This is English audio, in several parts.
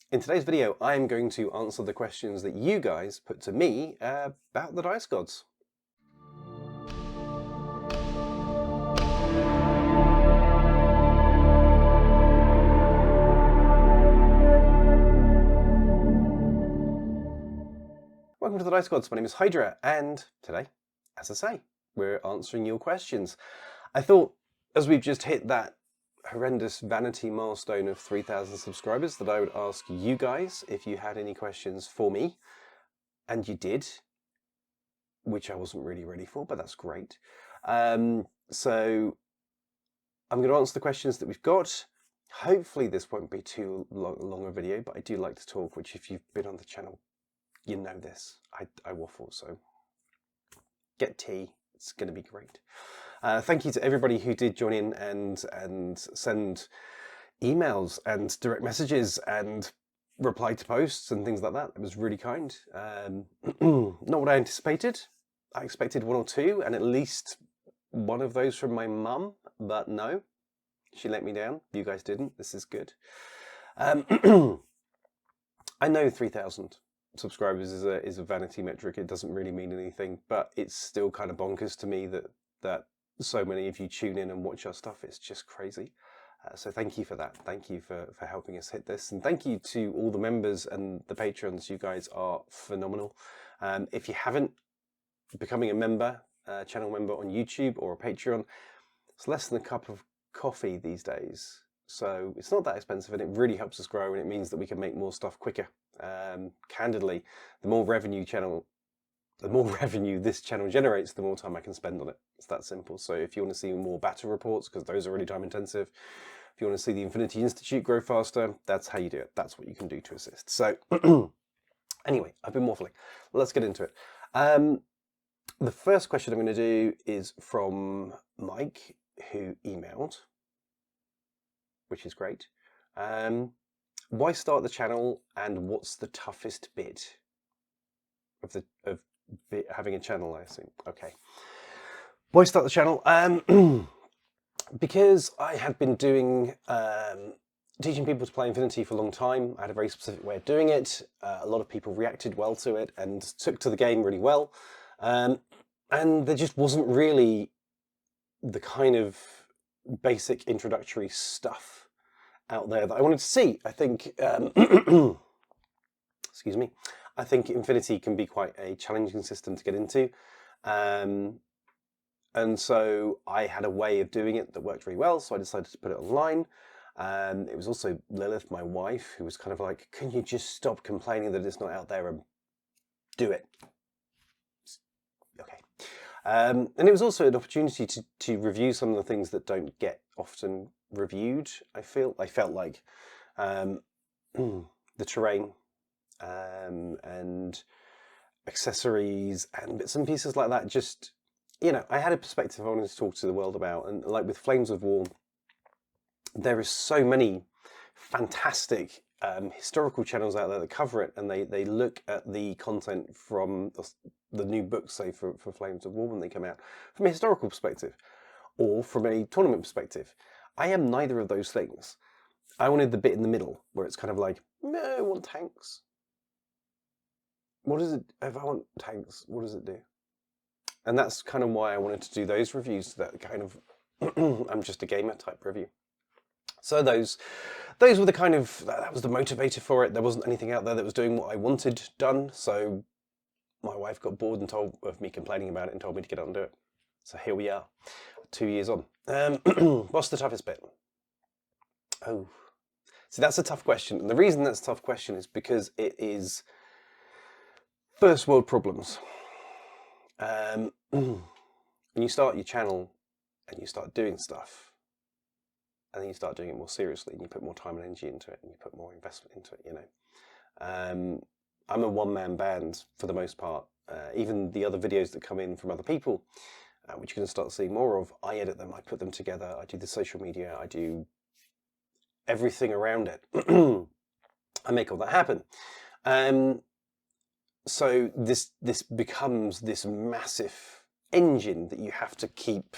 In today's video, I'm going to answer the questions that you guys put to me about the Dice Gods. Welcome to the Dice Gods. My name is Hydra, and today, as I say, we're answering your questions. I thought, as we've just hit that horrendous vanity milestone of 3,000 subscribers, that I would ask you guys if you had any questions for me, and you did, which I wasn't really ready for, but that's great. So I'm going to answer the questions that we've got. Hopefully this won't be too long a video, but I do like to talk, which if you've been on the channel, you know this. I waffle, so get tea. It's going to be great. Thank you to everybody who did join in and send emails and direct messages and reply to posts and things like that. It was really kind. Not what I anticipated. I expected one or two, and at least one of those from my mum, but no, she let me down. You guys didn't. This is good. I know 3,000 subscribers is a vanity metric. It doesn't really mean anything, but it's still kind of bonkers to me that so many of you tune in and watch our stuff. It's just crazy. So thank you for that. Thank you for helping us hit this, and thank you to all the members and the patrons. You guys are phenomenal. If you haven't, becoming a member, channel member on YouTube or a Patreon, it's less than a cup of coffee these days. So it's not that expensive, and it really helps us grow, and it means that we can make more stuff quicker. Candidly, the more revenue this channel generates, the more time I can spend on it. It's that simple. So if you want to see more battle reports, because those are really time intensive, if you want to see the Infinity Institute grow faster, that's how you do it. That's what you can do to assist. So anyway, I've been waffling. Let's get into it. The first question I'm going to do is from Mike, who emailed, which is great. Why start the channel, and what's the toughest bit of having a channel, I assume? Okay. Why start the channel? Because I had been doing teaching people to play Infinity for a long time. I had a very specific way of doing it. A lot of people reacted well to it and took to the game really well. And there just wasn't really the kind of basic introductory stuff out there that I wanted to see. I think, excuse me, I think Infinity can be quite a challenging system to get into. And so I had a way of doing it that worked really well, so I decided to put it online. It was also Lilith, my wife, who was kind of like, can you just stop complaining that it's not out there and do it? Okay. And it was also an opportunity to review some of the things that don't get often reviewed. I felt like the terrain and accessories and bits and pieces like that. Just, you know, I had a perspective I wanted to talk to the world about, and like with Flames of War, there is so many fantastic historical channels out there that cover it, and they look at the content from the new books, say for Flames of War when they come out, from a historical perspective or from a tournament perspective. I am neither of those things. I wanted the bit in the middle where it's kind of like, no, I want tanks. What is it? If I want tanks, what does it do? And that's kind of why I wanted to do those reviews, that kind of I'm just a gamer type review. So those were the kind of, that was the motivator for it. There wasn't anything out there that was doing what I wanted done. So my wife got bored and of me complaining about it and told me to get out and do it. So here we are, 2 years on. What's the toughest bit? Oh, see, that's a tough question. And the reason that's a tough question is because it is first world problems. When you start your channel and you start doing stuff, and then you start doing it more seriously, and you put more time and energy into it, and you put more investment into it, you know. I'm a one-man band for the most part. Even the other videos that come in from other people, which you're going to start seeing more of, I edit them, I put them together, I do the social media, I do everything around it. I make all that happen. So this becomes this massive engine that you have to keep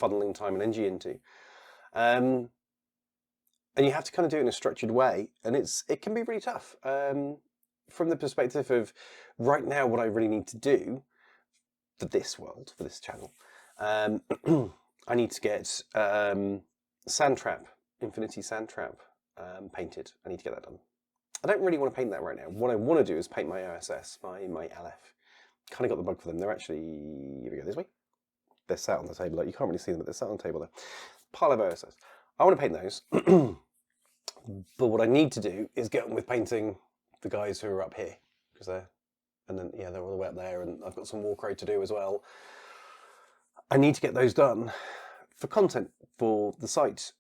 funneling time and energy into. and you have to kind of do it in a structured way, and it can be really tough. From the perspective of right now, what I really need to do for this world, for this channel, I need to get Sandtrap, Infinity Sandtrap painted. I need to get that done. I don't really want to paint that right now. What I want to do is paint my OSS, my LF. Kind of got the bug for them. They're actually, here we go, this way. They're sat on the table. Like, you can't really see them, but they're sat on the table there. Pile of OSS. I want to paint those. But what I need to do is get on with painting the guys who are up here. Because and then, yeah, they're all the way up there. And I've got some Warcrow to do as well. I need to get those done for content for the site.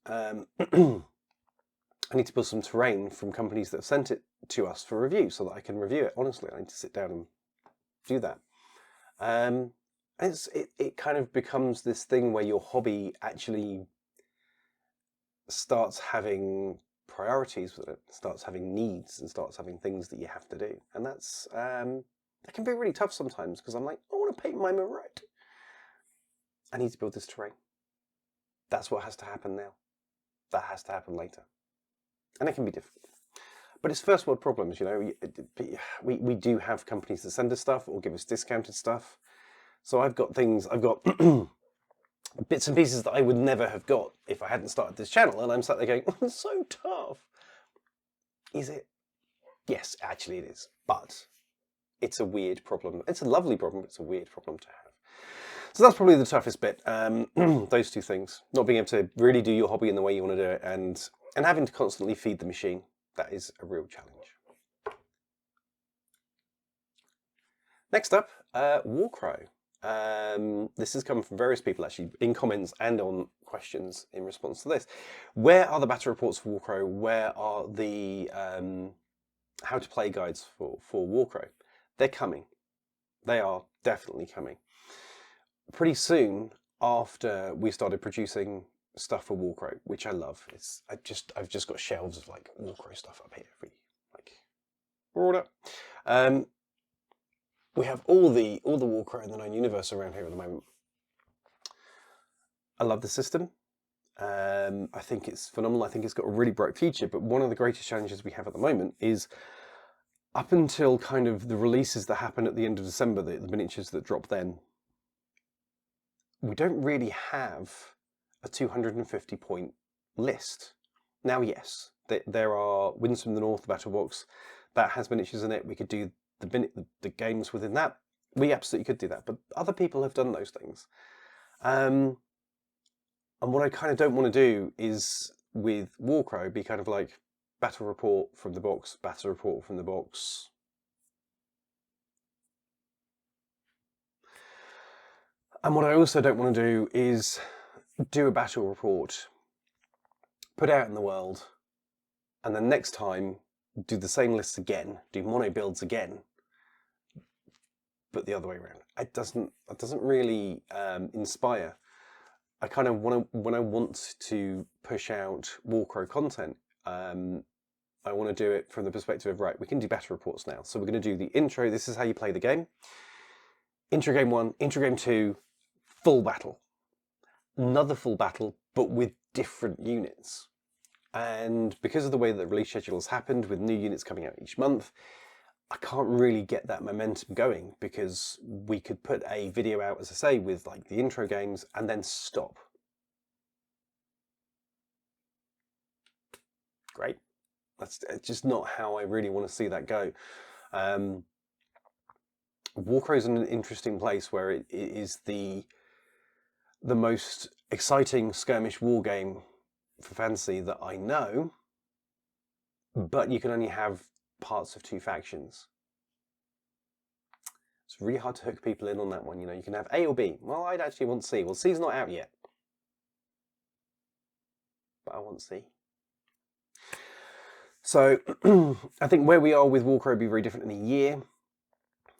I need to build some terrain from companies that have sent it to us for review so that I can review it. Honestly, I need to sit down and do that. It kind of becomes this thing where your hobby actually starts having priorities with it, starts having needs, and starts having things that you have to do. And that's that can be really tough sometimes, because I'm like, I want to paint my red. I need to build this terrain. That's what has to happen now. That has to happen later. And it can be difficult. But it's first world problems, you know. We do have companies that send us stuff or give us discounted stuff. So I've got bits and pieces that I would never have got if I hadn't started this channel. And I'm sat there going, oh, it's so tough. Is it? Yes, actually it is. But it's a weird problem. It's a lovely problem, but it's a weird problem to have. So that's probably the toughest bit. Those two things. Not being able to really do your hobby in the way you want to do it, and having to constantly feed the machine. That is a real challenge. Next up, Warcrow. This has come from various people actually in comments and on questions in response to this. Where are the battle reports for Warcrow? Where are the how to play guides for Warcrow? They're coming. They are definitely coming. Pretty soon after we started producing stuff for Warcrow, which I love. I've just got shelves of like Warcrow stuff up here. Brought up. We have all the Warcrow in the known universe around here at the moment. I love the system. I think it's phenomenal. I think it's got a really bright future. But one of the greatest challenges we have at the moment is up until kind of the releases that happen at the end of December, the miniatures that drop then. We don't really have a 250 point list. Now, yes, there are Winds from the North, the Battle Box, that has miniatures in it. We could do the games within that. We absolutely could do that, but other people have done those things. And what I kind of don't want to do is, with Warcrow, be kind of like battle report from the box, battle report from the box. And what I also don't want to do is do a battle report, put out in the world, and then next time do the same lists again, do mono builds again, but the other way around. It doesn't really inspire. I kind of when I want to push out Warcrow content, I want to do it from the perspective of, right, we can do battle reports now. So we're going to do the intro. This is how you play the game. Intro game 1, intro game 2, full battle. Another full battle, but with different units. And because of the way that the release schedule has happened, with new units coming out each month, I can't really get that momentum going, because we could put a video out, as I say, with like the intro games and then stop. Great. That's just not how I really want to see that go. Warcrow's in an interesting place where it is the most exciting skirmish war game for fantasy that I know, but you can only have parts of 2 factions. It's really hard to hook people in on that one. You know, you can have A or B. Well, I'd actually want C. Well, C's not out yet, but I want C. So I think where we are with Warcrow will be very different in a year.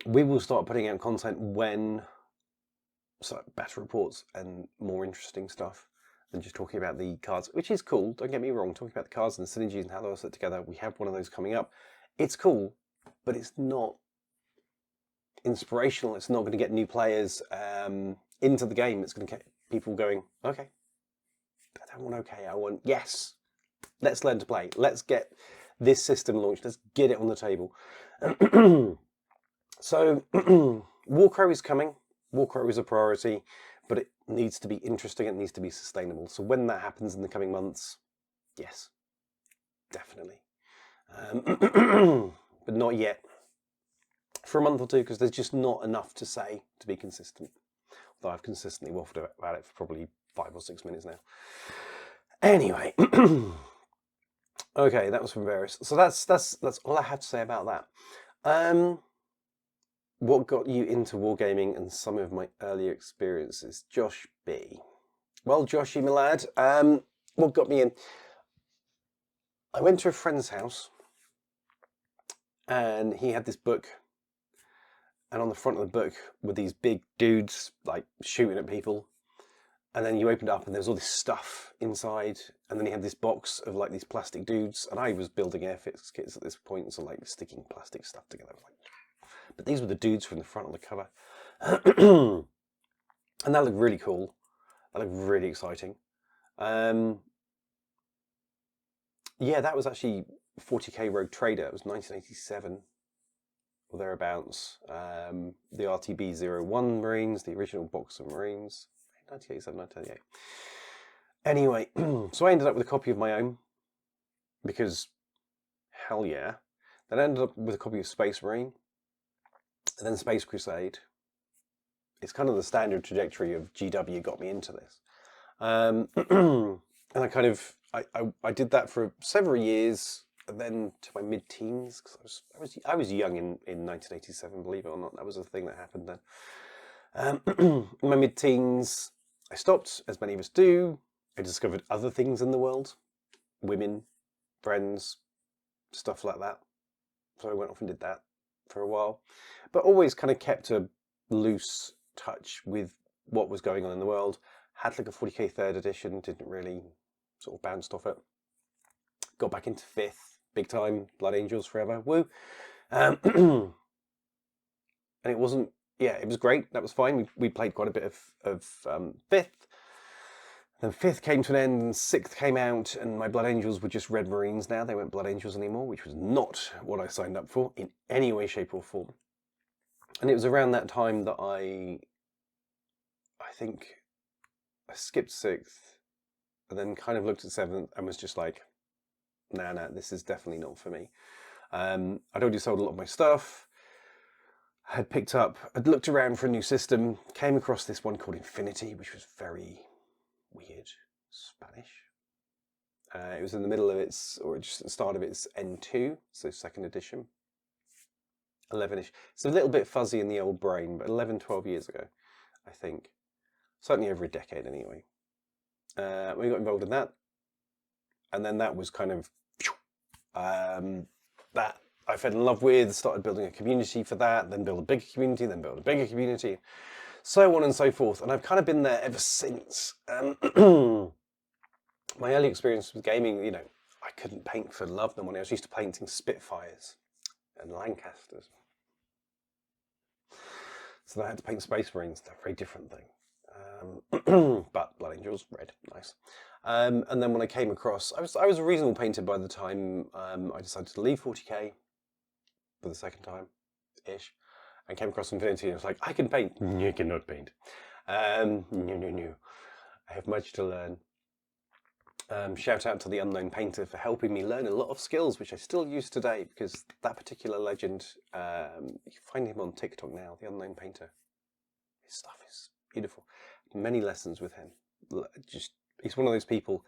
We will start putting out content when battle reports and more interesting stuff than just talking about the cards, which is cool. Don't get me wrong, talking about the cards and the synergies and how they're set together. We have one of those coming up. It's cool, but it's not inspirational. It's not going to get new players into the game. It's going to get people going, okay, I don't want okay, I want yes. let's learn to play. Let's get this system launched. Let's get it on the table. So Warcrow is coming. Warcrow is a priority, but it needs to be interesting. It needs to be sustainable. So when that happens in the coming months, yes, definitely. But not yet. For a month or two, because there's just not enough to say to be consistent. Although I've consistently waffled about it for probably 5 or 6 minutes now. Anyway, okay, that was from Varys. So that's all I have to say about that. What got you into wargaming and some of my earlier experiences? Josh B. Well, Joshy, my lad, what got me in? I went to a friend's house and he had this book. And on the front of the book were these big dudes like shooting at people. And then you opened it up and there was all this stuff inside. And then he had this box of like these plastic dudes. And I was building airfix kits at this point, so like sticking plastic stuff together. But these were the dudes from the front of the cover. And that looked really cool. That looked really exciting. Yeah, that was actually 40k Rogue Trader. It was 1987 or thereabouts. The RTB-01 Marines, the original box of Marines. 1987, 1988. Anyway, so I ended up with a copy of my own because hell yeah. Then I ended up with a copy of Space Marine and then Space Crusade. It's kind of the standard trajectory of GW got me into this. And I kind of, I did that for several years and then to my mid-teens, because I was young in 1987, believe it or not. That was a thing that happened then. In my mid-teens, I stopped, as many of us do. I discovered other things in the world, women, friends, stuff like that. So I went off and did that for a while, but always kind of kept a loose touch with what was going on in the world. Had like a 40k 3rd edition, didn't really sort of bounced off it. Got back into 5th, big time, Blood Angels forever, woo. And it wasn't, yeah, it was great. That was fine. We played quite a bit of 5th. Then 5th came to an end and 6th came out and my Blood Angels were just Red Marines now. They weren't Blood Angels anymore, which was not what I signed up for in any way, shape or form. And it was around that time that I think I skipped 6th and then kind of looked at 7th and was just like, nah, this is definitely not for me. I'd already sold a lot of my stuff. I'd looked around for a new system, came across this one called Infinity, which was very weird, Spanish. It was in the middle of its, or just at the start of its N2, so 2nd edition. 11-ish. It's a little bit fuzzy in the old brain, but 11, 12 years ago, I think. Certainly over a decade anyway. We got involved in that. And then that was kind of, that I fell in love with, started building a community for that, then build a bigger community, then build a bigger community, so on and so forth. And I've kind of been there ever since. My early experience with gaming, you know, I couldn't paint for love nor money. I was used to painting Spitfires and Lancasters. So I had to paint Space Marines. They're a very different thing. But Blood Angels, red, nice. And then when I came across, I was a reasonable painter by the time I decided to leave 40k for the 2nd time-ish, and came across Infinity and I was like, I can paint. You cannot paint. No. I have much to learn. Shout out to the Unknown Painter for helping me learn a lot of skills, which I still use today, because that particular legend, you can find him on TikTok now, the Unknown Painter. His stuff is beautiful. Many lessons with him. He's one of those people,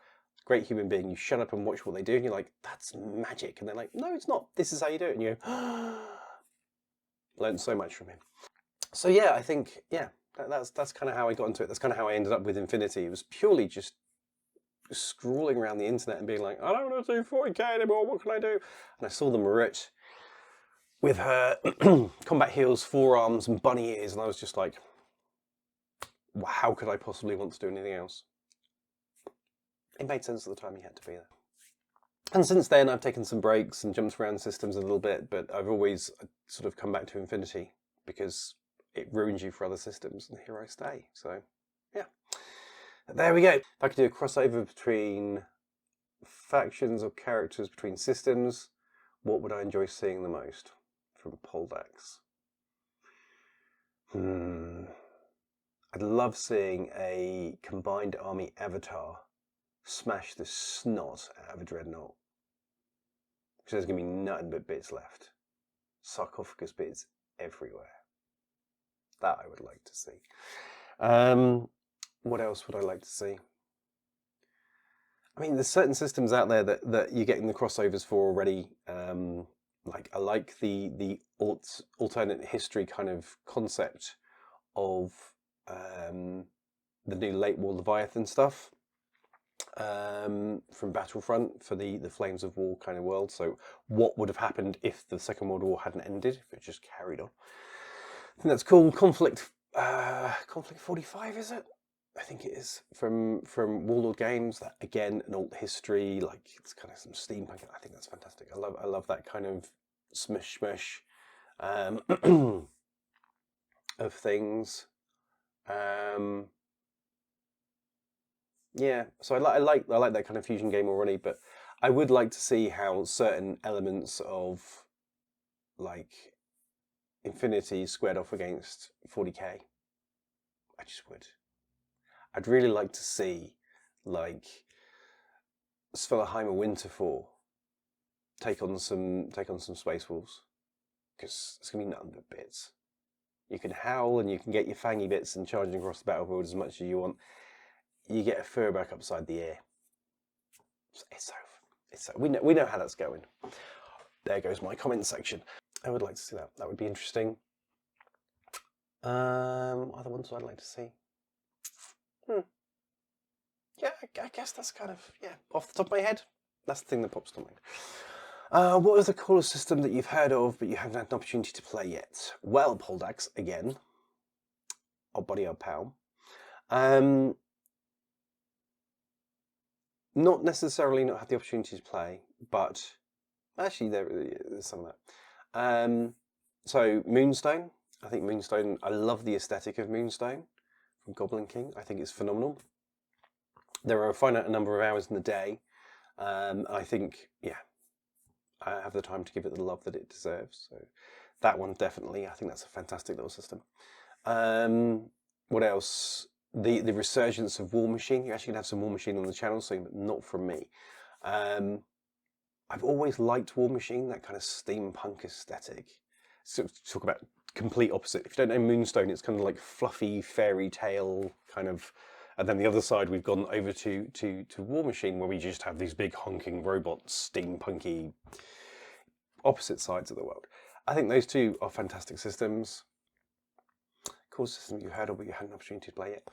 great human being, you shut up and watch what they do and you're like, that's magic. And they're like, no, it's not. This is how you do it. And you go, learned so much from him. So yeah, I think, yeah, that's kind of how I got into it. That's kind of how I ended up with Infinity. It was purely just scrolling around the internet and being like, I don't want to do 40k anymore, what can I do? And I saw the Marit with her combat heels, forearms and bunny ears, and I was just like, well, how could I possibly want to do anything else? It made sense at the time, you had to be there. And since then I've taken some breaks and jumped around systems a little bit, but I've always sort of come back to Infinity because it ruins you for other systems, and here I stay. So yeah, there we go. If I could do a crossover between factions or characters between systems, what would I enjoy seeing the most? From Poldax. I'd love seeing a combined army avatar smash the snot out of a dreadnought. Because there's going to be nothing but bits left. Sarcophagus bits everywhere. That I would like to see. What else would I like to see? I mean, there's certain systems out there that you're getting the crossovers for already. Like I like the alternate history kind of concept of the new late war Leviathan stuff from Battlefront for the Flames of War kind of world. So what would have happened if the Second World War hadn't ended, if it just carried on? I think that's cool. Conflict 45, is it? I think it is from Warlord Games. That again, an alt history, like it's kind of some steampunk. I think that's fantastic. I love that kind of smush of things. Yeah, so I like that kind of fusion game already, but I would like to see how certain elements of like Infinity squared off against 40k. I just would. I'd really like to see like Svelaheimer Winterfall take on some Space Wolves, because it's gonna be nothing but bits. You can howl and you can get your fangy bits and charging across the battlefield as much as you want. You get a fur back upside the ear. It's over. We know how that's going. There goes my comment section. I would like to see that. That would be interesting. Other ones I'd like to see. Yeah, I guess that's kind of, off the top of my head, that's the thing that pops to mind. What is the coolest system that you've heard of but you haven't had an opportunity to play yet? Well, Poldax, again. Odd body, odd pal. Not necessarily not had the opportunity to play, but actually there's some of that. So Moonstone. I think Moonstone, I love the aesthetic of Moonstone from Goblin King. I think it's phenomenal. There are a finite number of hours in the day. I think, I have the time to give it the love that it deserves. So that one definitely, I think that's a fantastic little system. What else? The resurgence of War Machine. You're actually going to have some War Machine on the channel soon, but not from me. I've always liked War Machine, that kind of steampunk aesthetic. So talk about complete opposite. If you don't know Moonstone, it's kind of like fluffy fairy tale kind of, and then the other side we've gone over to War Machine, where we just have these big honking robots, steampunky, opposite sides of the world. I think those two are fantastic systems. Cool system you heard of but you had an opportunity to play it.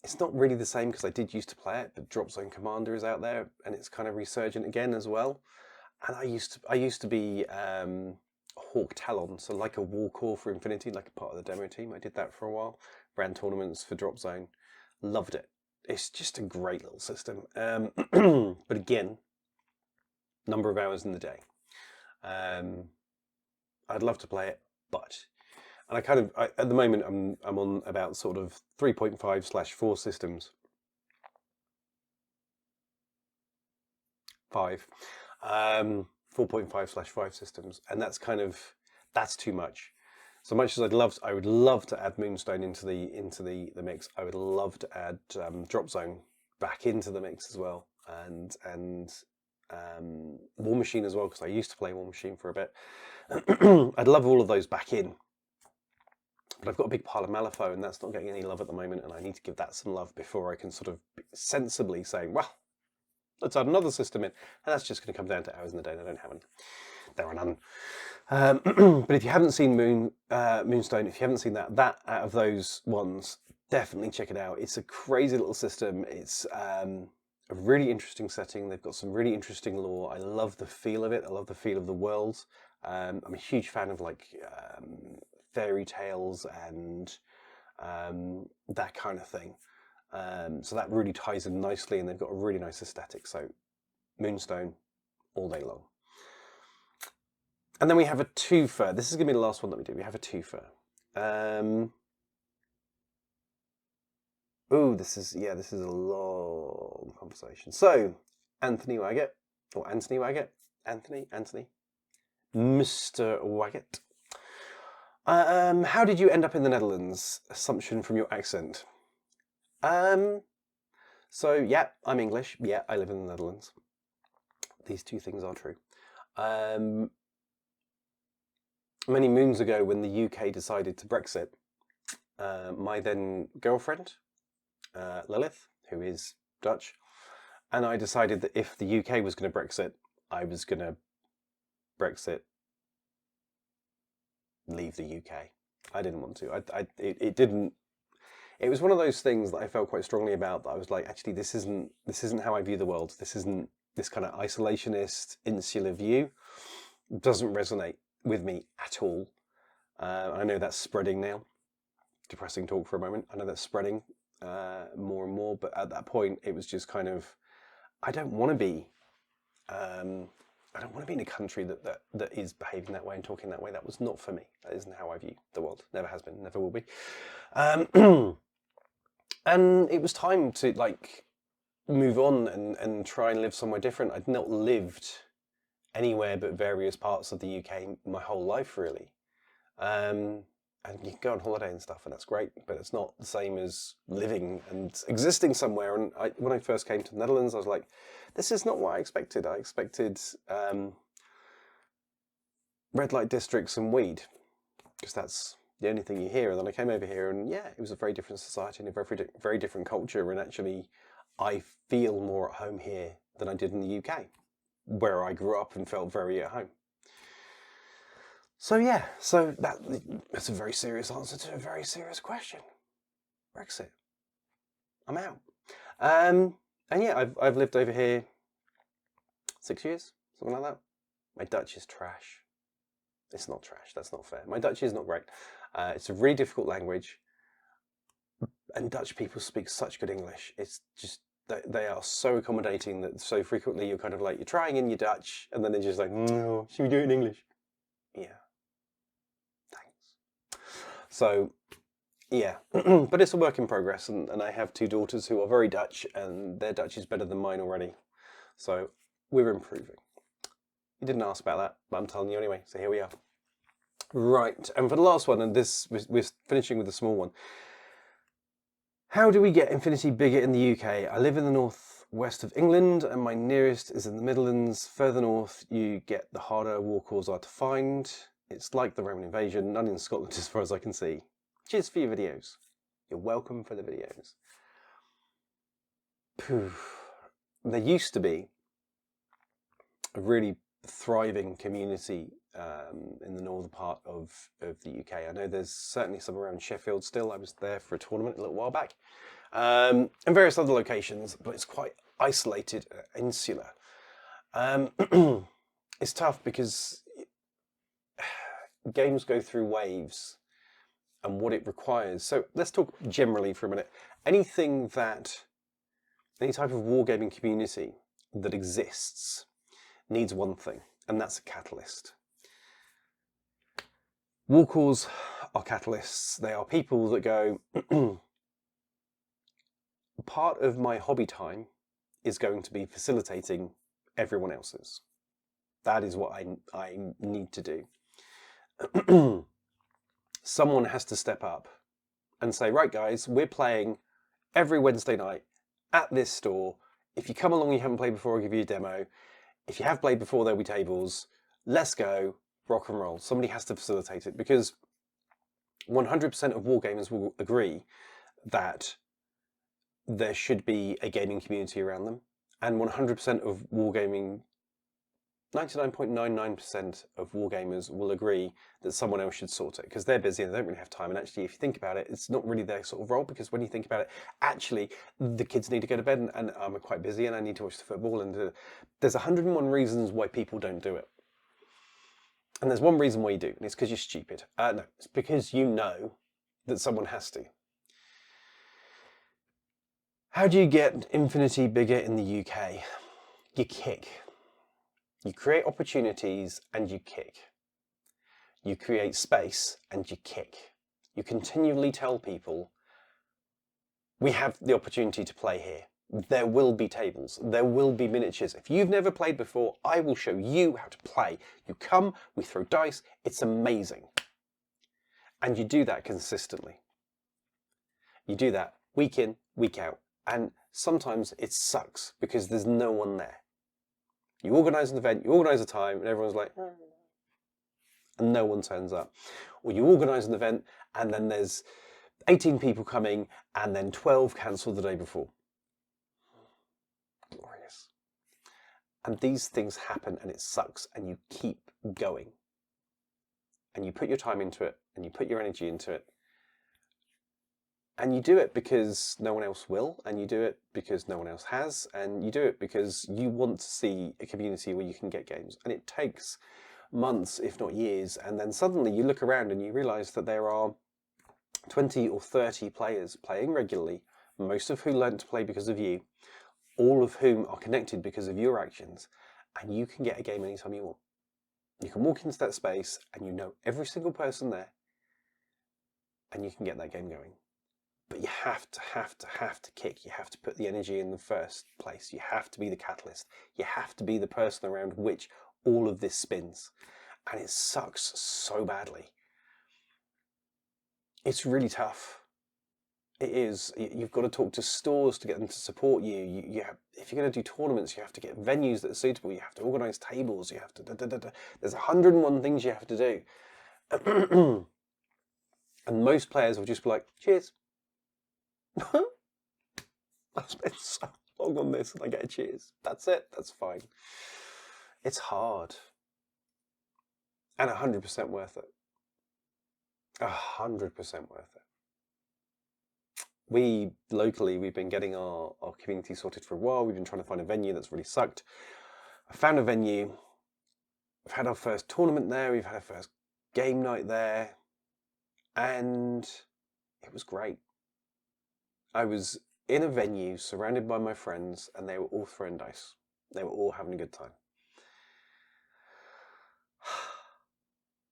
It's not really the same because I did used to play it, but Drop Zone Commander is out there and it's kind of resurgent again as well. And I used to be Hawk Talon, so like a Warcraw for Infinity, like a part of the demo team. I did that for a while. Ran tournaments for Drop Zone. Loved it. It's just a great little system. But again, number of hours in the day. I'd love to play it, and at the moment I'm on about sort of 3.5/4 systems. 5. 4.5/5 systems, and that's too much. So much as I would love to add Moonstone into the mix. I would love to add Drop Zone back into the mix as well, and War Machine as well, because I used to play War Machine for a bit. I'd love all of those back in, but I've got a big pile of Malifaux and that's not getting any love at the moment, and I need to give that some love before I can sort of sensibly say, well, let's add another system in. And that's just going to come down to hours in the day, and I don't have any. There are none. But if you haven't seen Moonstone, if you haven't seen that out of those ones, definitely check it out. It's a crazy little system. It's a really interesting setting. They've got some really interesting lore. I love the feel of it. I love the feel of the world. I'm a huge fan of like fairy tales and that kind of thing. So that really ties in nicely, and they've got a really nice aesthetic. So Moonstone all day long. And then we have a twofer. This is going to be the last one that we do. We have a twofer. Ooh, this is a long conversation. So, Anthony Waggett, or Anthony Waggett, Anthony, Mr. Waggett. How did you end up in the Netherlands? Assumption from your accent. So yeah, I'm English. Yeah, I live in the Netherlands. These two things are true. Many moons ago, when the UK decided to Brexit, my then girlfriend, Lilith, who is Dutch, and I decided that if the UK was going to Brexit, I was going to Brexit, leave the UK. I didn't want to. It didn't. It was one of those things that I felt quite strongly about. That I was like, actually, this isn't how I view the world. This isn't this kind of isolationist, insular view. It doesn't resonate with me at all. I know that's spreading now. Depressing talk for a moment. I know that's spreading more and more. But at that point, it was just kind of, I don't want to be. I don't want to be in a country that is behaving that way and talking that way. That was not for me. That isn't how I view the world. Never has been. Never will be. And it was time to like move on and try and live somewhere different. I'd not lived anywhere but various parts of the UK my whole life, really. And you can go on holiday and stuff, and that's great, but it's not the same as living and existing somewhere. And when I first came to the Netherlands, I was like, this is not what I expected. I expected red light districts and weed, because that's the only thing you hear. And then I came over here, and yeah, it was a very different society and a very, very different culture. And actually, I feel more at home here than I did in the UK, where I grew up and felt very at home. So yeah, that's a very serious answer to a very serious question. Brexit. I'm out. And yeah, I've lived over here 6 years, something like that. My Dutch is trash. It's not trash. That's not fair. My Dutch is not great. It's a really difficult language, and Dutch people speak such good English. It's just they are so accommodating that so frequently you're kind of like, you're trying in your Dutch, and then they're just like, no, should we do it in English? Yeah. So, yeah, but it's a work in progress, and I have two daughters who are very Dutch, and their Dutch is better than mine already. So we're improving. You didn't ask about that, but I'm telling you anyway, so here we are. Right, and for the last one, and this we're finishing with a small one. How do we get Infinity bigger in the UK? I live in the northwest of England, and my nearest is in the Midlands. Further north, you get the harder Warcrows are to find. It's like the Roman invasion, none in Scotland as far as I can see. Cheers for your videos. You're welcome for the videos. There used to be a really thriving community in the northern part of the UK. I know there's certainly some around Sheffield still. I was there for a tournament a little while back. And various other locations, but it's quite isolated, insular. It's tough because games go through waves and what it requires. So let's talk generally for a minute. Any type of wargaming community that exists needs one thing, and that's a catalyst. Warcores are catalysts. They are people that go, part of my hobby time is going to be facilitating everyone else's. That is what I need to do. Someone has to step up and say, right guys, we're playing every Wednesday night at this store. If you come along and you haven't played before, I'll give you a demo. If you have played before, there'll be tables. Let's go, rock and roll. Somebody has to facilitate it, because 100% of wargamers will agree that there should be a gaming community around them. And 100% of wargaming, 99.99% of wargamers will agree that someone else should sort it, because they're busy and they don't really have time. And actually, if you think about it, it's not really their sort of role, because when you think about it, actually, the kids need to go to bed, and I'm quite busy and I need to watch the football. And there's 101 reasons why people don't do it. And there's one reason why you do, and it's because you're stupid. No, it's because you know that someone has to. How do you get Infinity bigger in the UK? You kick. You create opportunities and you kick. You create space and you kick. You continually tell people, we have the opportunity to play here. There will be tables, there will be miniatures. If you've never played before, I will show you how to play. You come, we throw dice, it's amazing. And you do that consistently. You do that week in, week out. And sometimes it sucks because there's no one there. You organise an event, you organise a time, and everyone's like, and no one turns up. Or you organise an event, and then there's 18 people coming, and then 12 cancel the day before. Glorious. And these things happen, and it sucks, and you keep going. And you put your time into it, and you put your energy into it. And you do it because no one else will, and you do it because no one else has, and you do it because you want to see a community where you can get games. And it takes months, if not years, and then suddenly you look around and you realise that there are 20 or 30 players playing regularly, most of who learned to play because of you, all of whom are connected because of your actions, and you can get a game anytime you want. You can walk into that space and you know every single person there, and you can get that game going. But you have to kick. You have to put the energy in the first place. You have to be the catalyst. You have to be the person around which all of this spins. And it sucks so badly. It's really tough. It is. You've got to talk to stores to get them to support you. If you're going to do tournaments, you have to get venues that are suitable. You have to organise tables. You have to... There's 101 things you have to do. And most players will just be like, cheers. I spent so long on this and I get a cheers. That's it. That's fine. It's hard. And 100% worth it. 100% worth it. We, locally, we've been getting our community sorted for a while. We've been trying to find a venue that's really sucked. I found a venue. We've had our first tournament there. We've had our first game night there. And it was great. I was in a venue surrounded by my friends and they were all throwing dice. They were all having a good time.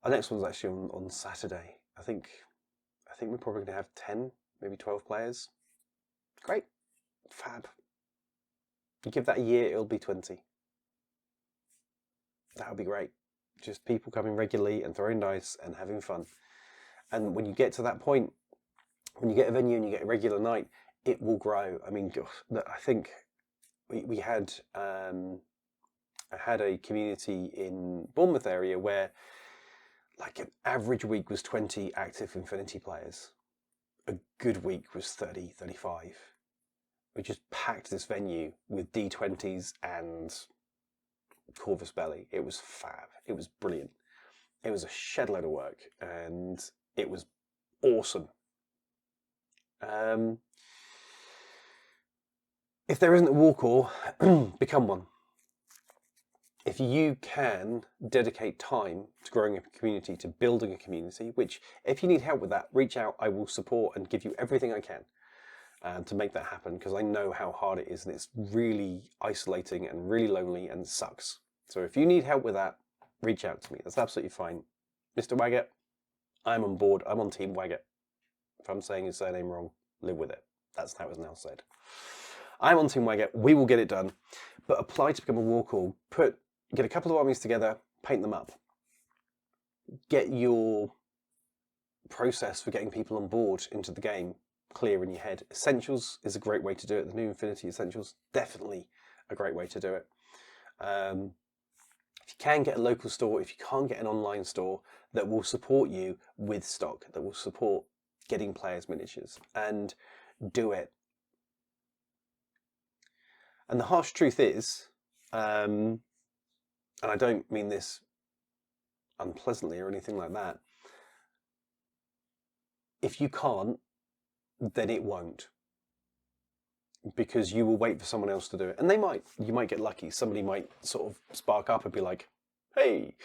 Our next one's actually on Saturday. I think we're probably going to have 10, maybe 12 players. Great. Fab. You give that a year, it'll be 20. That would be great. Just people coming regularly and throwing dice and having fun. And when you get to that point, when you get a venue and you get a regular night, it will grow. I mean, I think we had I had a community in Bournemouth area where like an average week was 20 active Infinity players. A good week was 30, 35. We just packed this venue with D20s and Corvus Belli. It was fab. It was brilliant. It was a shed load of work and it was awesome. If there isn't a Warcraw, become one. If you can dedicate time to growing a community, to building a community, which if you need help with that, reach out. I will support and give you everything I can to make that happen, because I know how hard it is and it's really isolating and really lonely and sucks. So if you need help with that, reach out to me. That's absolutely fine. Mr. Waggett, I'm on board. I'm on Team Waggett. If I'm saying his surname wrong, live with it. That's how it's now said. I'm on Team Waggett. We will get it done. But apply to become a Warcraw. Get a couple of armies together, paint them up. Get your process for getting people on board into the game clear in your head. Essentials is a great way to do it. The new Infinity Essentials, definitely a great way to do it. If you can get a local store, if you can't get an online store that will support you with stock, that will support getting players miniatures, and do it. And the harsh truth is, and I don't mean this unpleasantly or anything like that, if you can't, then it won't. Because you will wait for someone else to do it. And you might get lucky. Somebody might sort of spark up and be like, hey.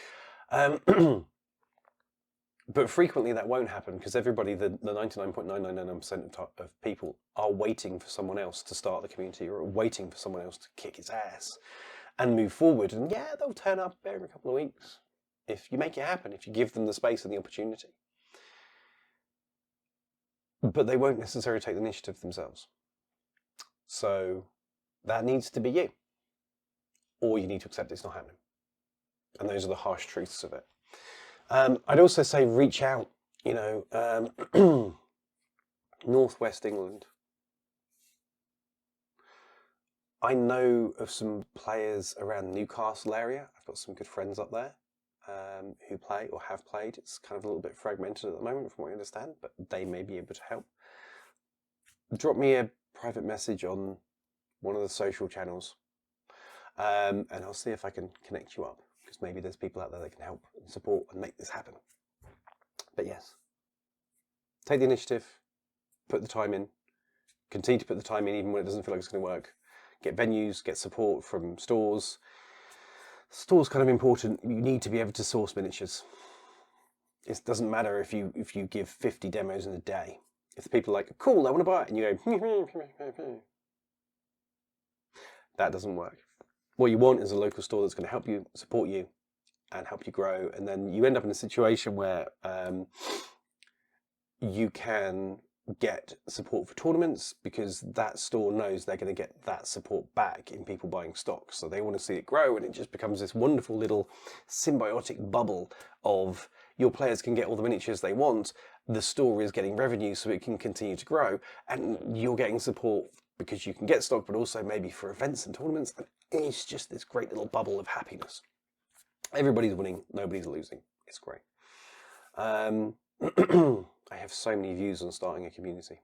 But frequently that won't happen because everybody, the 99.999% of people are waiting for someone else to start the community or waiting for someone else to kick its ass and move forward. And yeah, they'll turn up every a couple of weeks if you make it happen, if you give them the space and the opportunity. but they won't necessarily take the initiative themselves. So that needs to be you, or you need to accept it's not happening. And those are the harsh truths of it. I'd also say reach out, you know, Northwest England. I know of some players around the Newcastle area. I've got some good friends up there who play or have played. It's kind of a little bit fragmented at the moment from what I understand, but they may be able to help. Drop me a private message on one of the social channels and I'll see if I can connect you up, because maybe there's people out there that can help and support and make this happen. But yes, take the initiative, put the time in, continue to put the time in even when it doesn't feel like it's going to work. Get venues, get support from stores. Stores kind of important. You need to be able to source miniatures. It doesn't matter if you give 50 demos in a day. If the people are like, cool, I want to buy it, and you go, that doesn't work. What you want is a local store that's going to help you, support you, and help you grow. And then you end up in a situation where you can get support for tournaments, because that store knows they're going to get that support back in people buying stock. So they want to see it grow, and it just becomes this wonderful little symbiotic bubble of your players can get all the miniatures they want, the store is getting revenue so it can continue to grow, and you're getting support because you can get stock, but also maybe for events and tournaments. And it's just this great little bubble of happiness. Everybody's winning, nobody's losing. It's great. I have so many views on starting a community.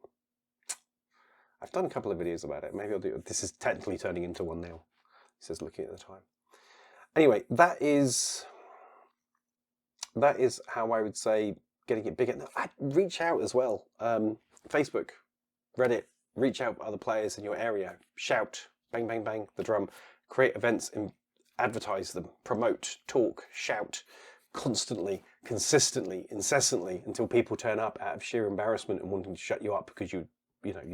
I've done a couple of videos about it. Maybe I'll do it. This is technically turning into one now. It says looking at the time. Anyway, that is how I would say getting it bigger. No, I'd reach out as well. Facebook, Reddit, reach out to other players in your area. Shout, bang, bang, bang, the drum. Create events and advertise them. Promote, talk, shout. Constantly, consistently, incessantly, until people turn up out of sheer embarrassment and wanting to shut you up because you've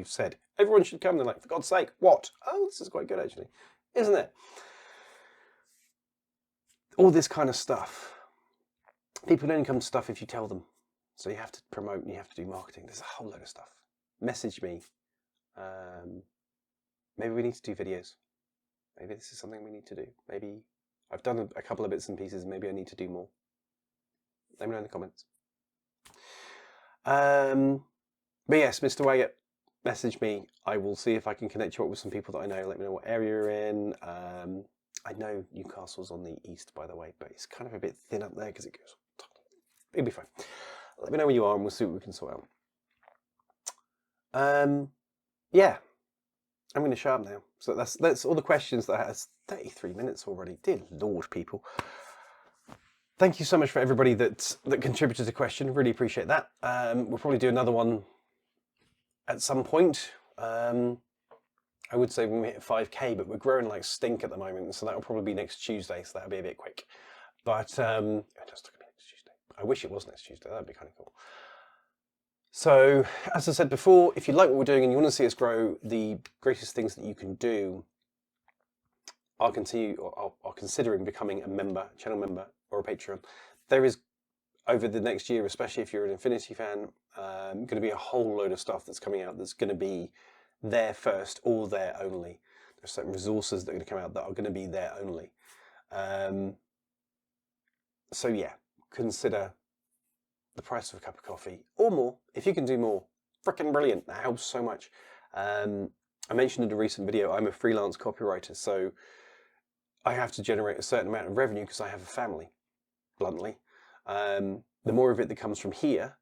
said everyone should come. They're like, for God's sake, what? Oh, this is quite good actually, isn't it? All this kind of stuff. People only come to stuff if you tell them. So you have to promote and you have to do marketing. There's a whole load of stuff. Message me. Maybe we need to do videos. Maybe this is something we need to do. Maybe I've done a couple of bits and pieces. Maybe I need to do more. Let me know in the comments. But yes, Mr. Waggett, message me. I will see if I can connect you up with some people that I know. Let me know what area you're in. I know Newcastle's on the east, by the way, but it's kind of a bit thin up there because it goes. It'll be fine. Let me know where you are and we'll see what we can sort out. Yeah, I'm going to shut up now. So that's all the questions that I had. It's 33 minutes already. Dear Lord, people. Thank you so much for everybody that contributed a question. Really appreciate that. We'll probably do another one at some point. I would say when we hit 5K, but we're growing like stink at the moment, so that will probably be next Tuesday, so that'll be a bit quick. But it does look to be next Tuesday. I wish it was next Tuesday. That'd be kind of cool. So, as I said before, if you like what we're doing and you want to see us grow, the greatest things that you can do are considering becoming a member, channel member, or a Patreon. There is, over the next year, especially if you're an Infinity fan, going to be a whole load of stuff that's coming out that's going to be there first or there only. There's certain resources that are going to come out that are going to be there only. So yeah, consider the price of a cup of coffee or more. If you can do more, freaking brilliant. That helps so much. I mentioned in a recent video, I'm a freelance copywriter, so I have to generate a certain amount of revenue because I have a family, bluntly. The more of it that comes from here,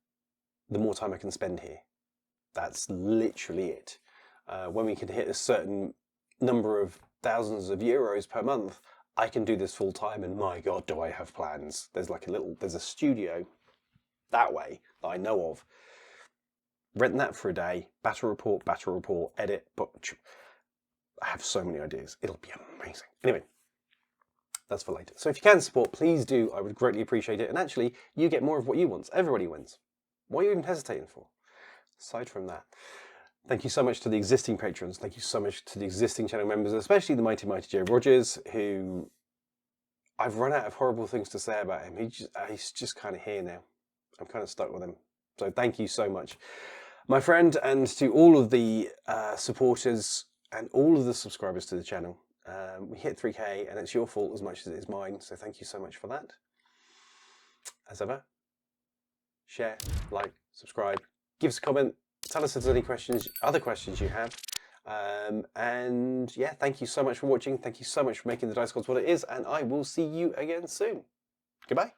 the more time I can spend here. That's literally it. When we can hit a certain number of thousands of euros per month, I can do this full time, and my God, do I have plans. There's a studio that way that I know of. Rent that for a day, battle report, edit, but I have so many ideas. It'll be amazing. Anyway, that's for later. So if you can support, please do. I would greatly appreciate it. And actually, you get more of what you want. Everybody wins. What are you even hesitating for? Aside from that, thank you so much to the existing patrons. Thank you so much to the existing channel members, especially the mighty Joe Rogers, who I've run out of horrible things to say about him. He's just kind of here now. I'm kind of stuck with him. So thank you so much. my friend, and to all of the supporters and all of the subscribers to the channel. We hit 3K and it's your fault as much as it is mine, so thank you so much for that. As ever, share, like, subscribe, give us a comment, tell us if there's any questions, other questions you have. And yeah, thank you so much for watching. Thank you so much for making the Dice Gods what it is, and I will see you again soon. Goodbye.